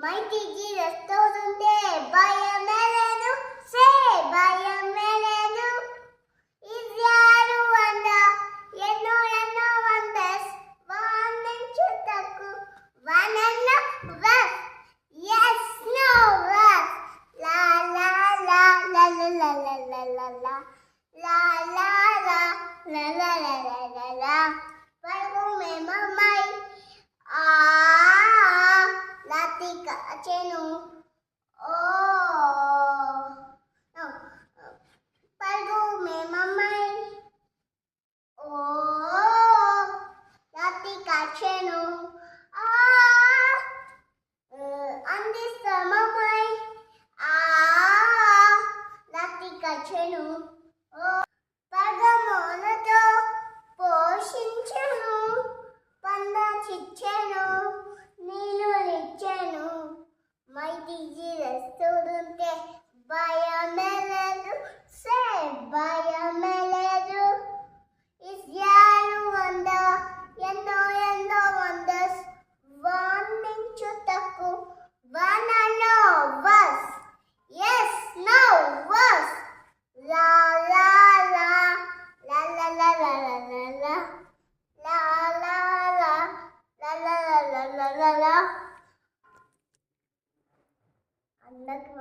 Mighty Jesus tozunde bayamelenu se bayamelenu Izyaru wanda eno wonders vanenchutaku vananna was yes no was la la la la la la la la la la la la la la la la la la Pargo me mamai Latika Chenu Oh no Pargo me mamai Oh Latika Chenu Andista mamai Latika Chenu Oh Pargamonato పోషించెను పంద చిచ్చెను నీళ్ళిచ్చెను mighty Jesus తోడుంటే భయమేలేదు సే భయమేలేదు ఇస్రాయేలు వంద ఎన్నో ఎన్నో wonders వర్ణించుటకు వననో వస్ yes no వస్ లా లా లా లా లా లా లా లా లా లా లా లా లా లా లా లా లా లా అందరికి